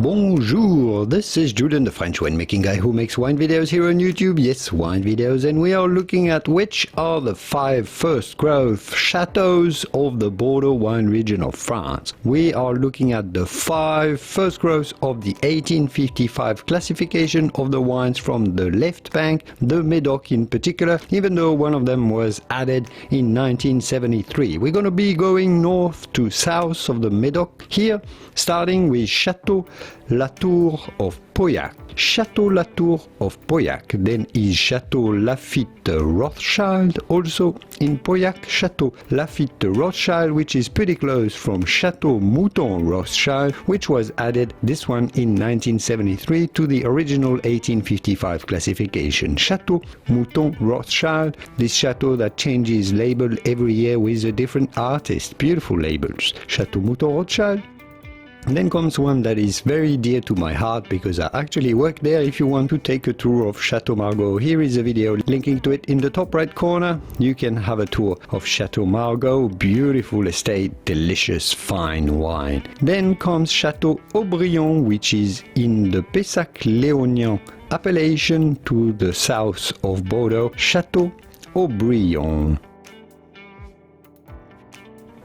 Bonjour, this is Julian, the French winemaking guy who makes wine videos here on YouTube. Yes, wine videos, and we are looking at which are the 5 first growth chateaus of the Bordeaux wine region of France. We are looking at the 5 first growths of the 1855 classification of the wines from the left bank, the Médoc in particular, even though one of them was added in 1973. We're going to be going north to south of the Médoc here, starting with Chateau Latour of Pauillac. Chateau Latour of Pauillac, then is Chateau Lafite Rothschild, also in Pauillac. Chateau Lafite Rothschild, which is pretty close from Chateau Mouton Rothschild, which was added, this one in 1973, to the original 1855 classification. Chateau Mouton Rothschild, this chateau that changes label every year with a different artist. Beautiful labels. Chateau Mouton Rothschild. And then comes one that is very dear to my heart because I actually work there. If you want to take a tour of Chateau Margaux, here is a video linking to it in the top right corner. You can have a tour of Chateau Margaux, beautiful estate, delicious fine wine. Then comes Chateau Haut-Brion, which is in the Pessac-Léognan appellation to the south of Bordeaux. Chateau Haut-Brion.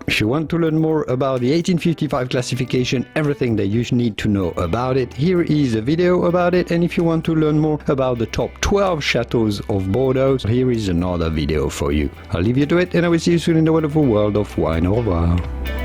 If you want to learn more about the 1855 classification, everything that you need to know about it, here is a video about it. And if you want to learn more about the top 12 chateaux of Bordeaux, here is another video for you. I'll leave you to it, and I will see you soon in the wonderful world of wine. Au revoir.